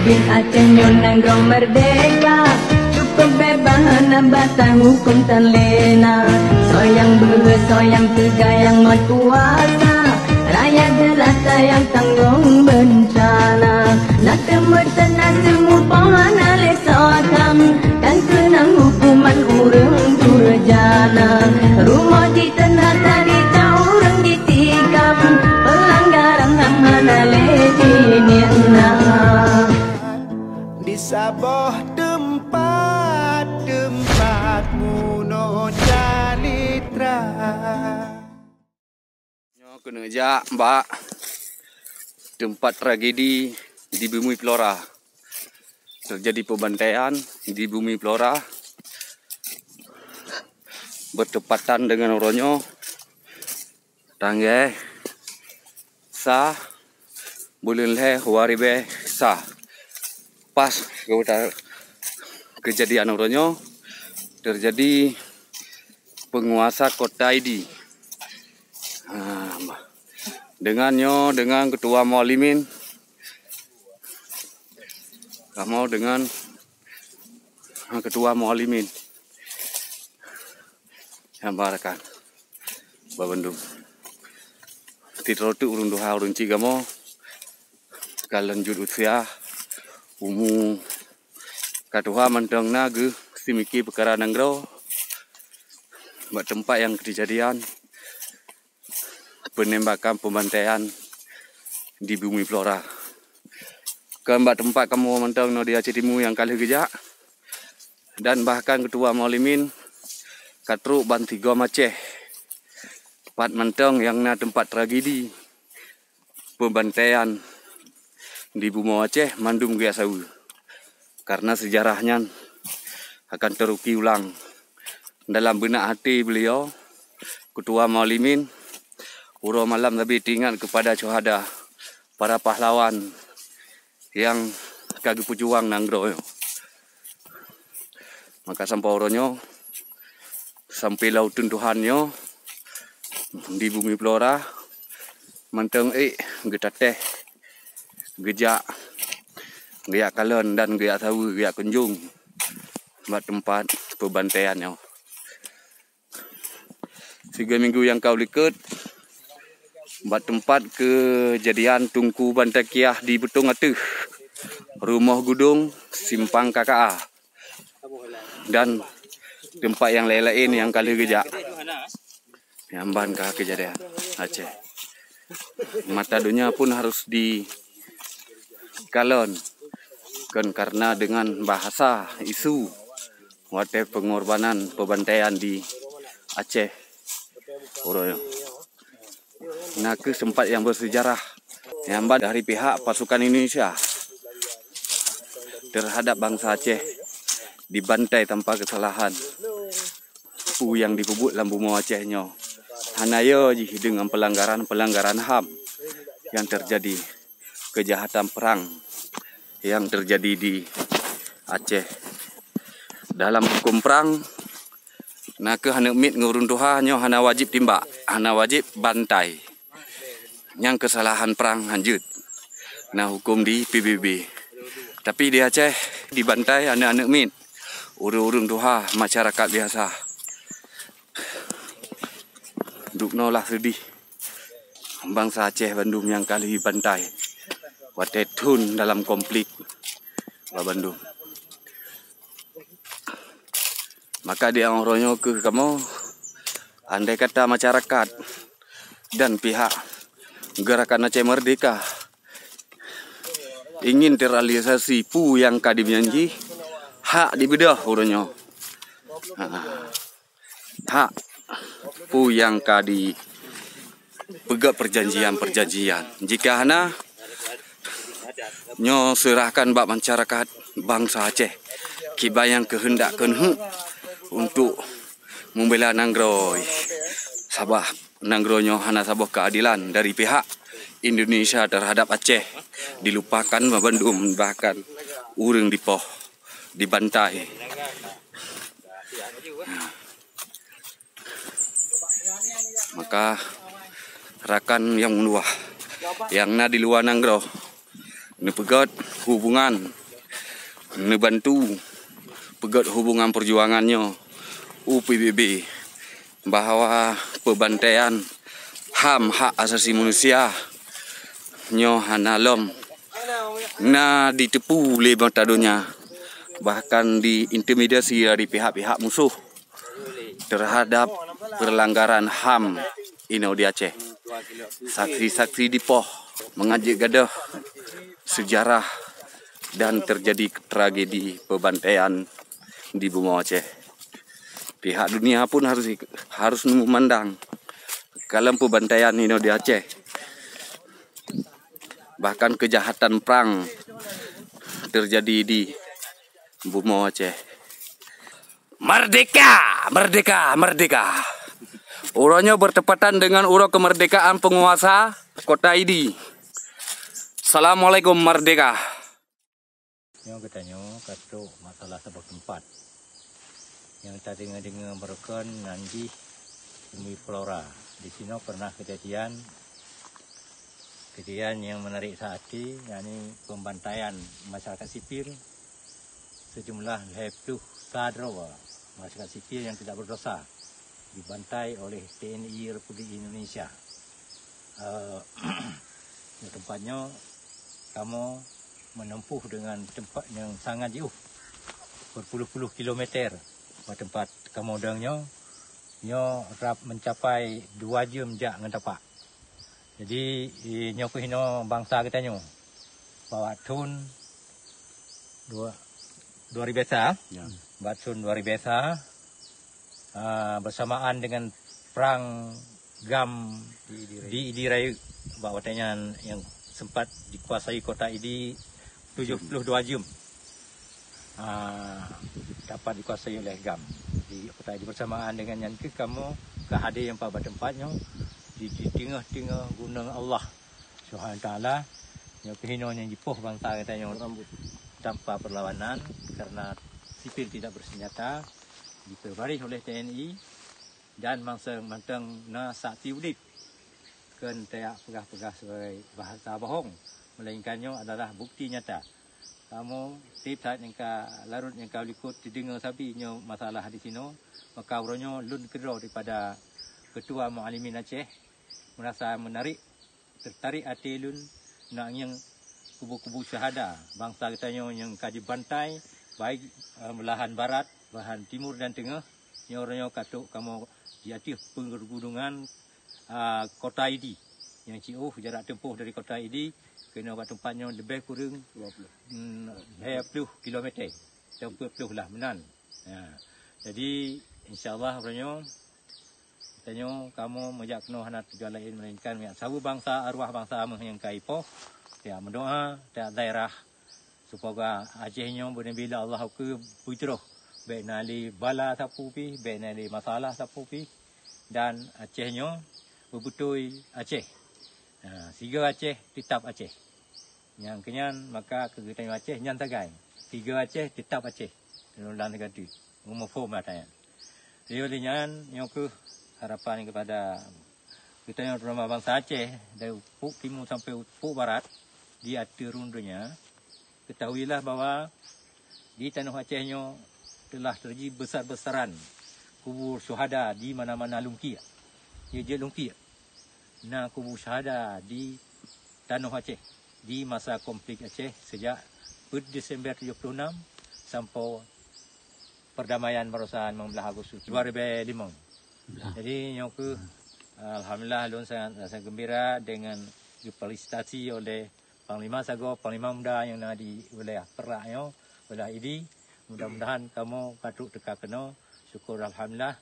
Pemimpin Aceh Nonanggro merdeka, cukup bebas batang hukum tan lena. Soyang soyang tegayang mau kuasa, rakyat jelata yang tanggung bencana. Nak temut tenang semua pohon alesotam, dan kenang hukuman urang durjana. Rumah di tanah tadi caurang ditikam, pelanggaran ham hanale dinirna. Di Sabah tempatmu no calitra. Nyo kena jak mbak tempat tragedi di Bumi Flora. Terjadi pembantaian di Bumi Flora bertepatan dengan Oronyo tanggal sa bulan leh waribe sa pas kejadian Oronyo terjadi penguasa kota ID dengan ketua Mualimin, kamu dengan ketua Mualimin yang barakan babendung titrotu urun doha urun ciga mo kalan judut sia umu katuha manteng nagu simiki perkara nanggro buat tempat yang kejadian penembakan pembantaian di Bumi Flora. Keempat tempat kamu manteng no di Aceh Timur yang kali gejak dan bahkan ketua Mualimin Katruk Bantigo Aceh tempat manteng yang na tempat tragedi pembantaian di Bumi Aceh mandum gaya sawu karena sejarahnya akan teruki ulang dalam benak hati beliau ketua Mualimin Uro malam lebih ingat kepada syuhada para pahlawan yang kagak pujuang nanggro. Maka sampai oronyo sampai lautun Tuhannya di Bumi Flora manteng getateh gejak gaya kalen dan gaya tahu gaya kunjung buat tempat pembantaiannya. 3 minggu yang kau liket buat tempat kejadian tungku bantakiah di Betung Atuh, rumah gudung simpang KKA dan tempat yang lain-lain yang kali gejak nyamban ke kejadian Aceh. Mata dunia pun harus di kalon kan karena dengan bahasa isu wate pengorbanan pembantaian di Aceh Oroyo. Nah, ke tempat yang bersejarah yang dari pihak pasukan Indonesia terhadap bangsa Aceh dibantai tanpa kesalahan. Yang dipubut dalam Bumi Acehnya. Hanayo dengan pelanggaran HAM yang terjadi, kejahatan perang yang terjadi di Aceh. Dalam hukum perang nah ke hana mit ngurun tuhannya hana wajib timbak, hana wajib bantai. Yang kesalahan perang lanjut. Nah hukum di PBB. Tapi di Aceh dibantai anak-anak mit. Urung-urung tuha masyarakat biasa. Dukno lah sedih. Bangsa Aceh Bandung yang kali bantai. Watetun dalam konflik Bandung. Maka dia oronyo ke kamu, andai kata masyarakat dan pihak Gerakan Aceh Merdeka ingin terrealisasi pu yang kadi janji, hak dibedah oronyo. Hak pu yang kadi pegat perjanjian. Jika hana nyo serahkan bak masyarakat bangsa Aceh kibayang kehendak untuk membela Nanggro Sabah Nanggronyo hana sabah keadilan dari pihak Indonesia terhadap Aceh dilupakan Bandung bahkan urang dipoh dibantai. Maka rakan yang luah yang na di luar Nanggro Nepegat hubungan, nebantu pegat hubungan perjuangannya UPBB bahwa pembantaian HAM hak asasi manusia nyo hanalom na ditepu oleh batadonya, bahkan diintimidasi dari pihak-pihak musuh terhadap pelanggaran HAM ino di Aceh. Saksi-saksi dipoh mengajak gadah sejarah dan terjadi tragedi pembantaian di Bumi Aceh. Pihak dunia pun harus memandang kalau pembantaian ini di Aceh. Bahkan kejahatan perang terjadi di Bumi Aceh. Merdeka, merdeka, merdeka. Uranya bertepatan dengan ura kemerdekaan penguasa kota ini. Assalamualaikum merdeka. Yang katanya katuk masalah sebuah tempat yang tadi dengar merukan nanti Bumi Flora. Di sini pernah kejadian yang menarik hati, yakni pembantaian masyarakat sipil sejumlah 20 sadra masyarakat sipil yang tidak berdosa dibantai oleh TNI Republik Indonesia. Tempatnya kamu menempuh dengan tempat yang sangat jauh, berpuluh-puluh kilometer. Tempat kamu udangnya, nyo rap mencapai 2 jam jak ngetapak. Jadi nyo kuhino bangsa kita nyo bawa tun dua biasa, batun 2 biasa. Bersamaan dengan perang GAM di Idirayu, bahwatanya yang sempat dikuasai kota ini 72 jam dapat dikuasai oleh GAM di kota ini. Bersamaan dengan yang kamu kehadir yang pada tempatnya di tengah-tengah gunung Allah Subhanahu Taala, yang kehino yang jipoh bangsa katanya tanpa perlawanan karena sipil tidak bersenjata, diperbaris oleh TNI dan mangsa mantang na sakti udip kan tak pegah-pegah sebagai bahasa bohong, melainkannya adalah bukti nyata. Kamu tiap yang ka larut yang kau likut didengar sabinya masalah di sini, maka uronyo lun kedua daripada Ketua Muallimin Aceh merasa menarik, tertarik hati lun nak yang kubu-kubu syahada bangsa katanya yang kaji bantai baik belahan barat, belahan timur dan tengah. Nyornya katuk kamu di atas pergunungan kota ini yang jauh jarak tempuh dari kota ini kena kat tempatnya lebih kurang 20 km, 20 lah menan. Jadi insyaallah orangnya katanya kamu mejak kena hana tujuan lain melainkan sawu bangsa arwah bangsa amah yang kaipoh ya mendoa tak daerah supaya Acehnya bila Allah ke putroh baik nali bala sapu pi, baik nali masalah sapu pi, dan Acehnya berbutui Aceh. Siga Aceh tetap Aceh. Yang kenyan maka kegiatan Aceh nyan tagai. Siga Aceh tetap Aceh. Dalam negara umum form katanya. Dia nyan yang ke harapan kepada kita yang rumah bangsa Aceh dari Puk Timur sampai Puk Barat di atas rundunya. Ketahuilah bahwa di tanah Acehnya telah terjadi besar-besaran kubur syuhada di mana-mana lungki. Ia je lungki. Nah, kubur syuhada di tanah Aceh di masa konflik Aceh sejak Desember 76 sampai perdamaian Barisan 19 Agustus 2005. Jadi yang ke alhamdulillah lun sangat gembira dengan difelisitasi oleh Panglima Sago, Panglima Muda yang ada di wilayah Peraknya, wilayah ini. Mudah-mudahan kamu katuk teka kena. Syukur alhamdulillah.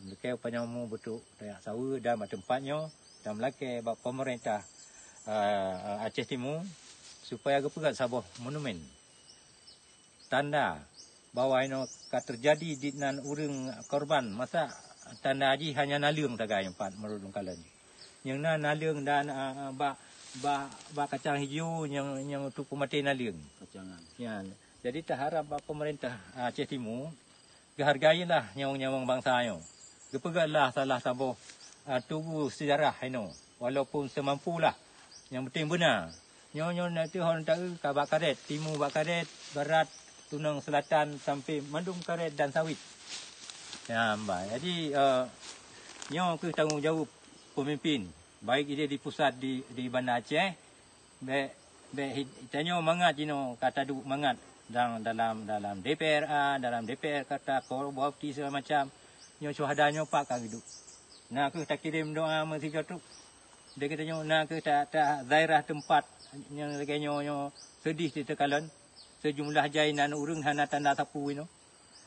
Melakai panyamu betul dayak sawa dan tempatnya dan melakai bak pemerintah Aceh Timur supaya kepegat sabah monumen tanda bahwa ini terjadi di nan urang korban masa tanda haji hanya naliung tagai empat merudung kalan. Yang naliung dan ba kacang hijau yang untuk pemati naliung kacangan. Ya. Jadi tak harap pemerintah Aceh Timur hargailah nyawang-nyawang bangsanya. Kepegatlah salah satu tubuh sejarah ini walaupun semampulah. Yang penting benar Nyo nanti orang tahu kabak karet, timur bak karet, barat, tunang selatan sampai mandum karet dan sawit. Ya, mbak. Jadi nyo ke tanggungjawab pemimpin, baik dia di pusat di Bandar Aceh, tanyo mangat kata du mangat dalam DPRA, dalam DPR kata korupsi segala macam. Nyo syuhadanyo pak kang hidup. Nah ke tak kirim doa mesti tu. Dia kata nyo nak ke tak daerah tempat yang lagi nyo sedih di tekalan sejumlah jainan urang hana tanda sapu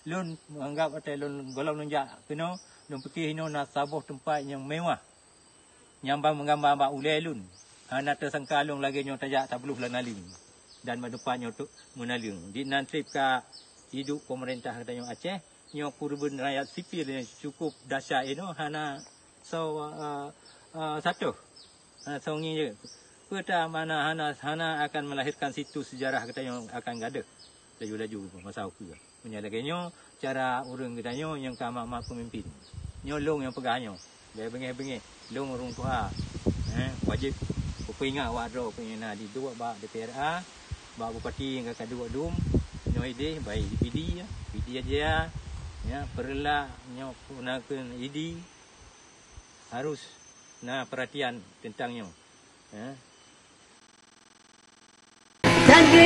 lun menganggap atau lun golong lunjak kena lun fikir na sabuh tempat yang mewah nyambang menggambar ulai lun hana tersangka lun lagi nyo tajak tak perlu naling dan depannya tu menaling di nanti ka hidup pemerintah katanya Aceh nyo kurban rakyat sipil yang cukup dahsyat hana satu songi je peta mana hana akan melahirkan situ sejarah kita yang akan gada laju-laju masa aku punya laganya cara urang kita yang mak pemimpin nyolong yang pegahnya bengeh-bengeh long urung tua wajib peringat wadro punya di dua ba DPRA ba bupati yang kakak dua dum nyo ide baik PD aja ya perla nyo gunakan ID harus perhatian tentangnya Jaga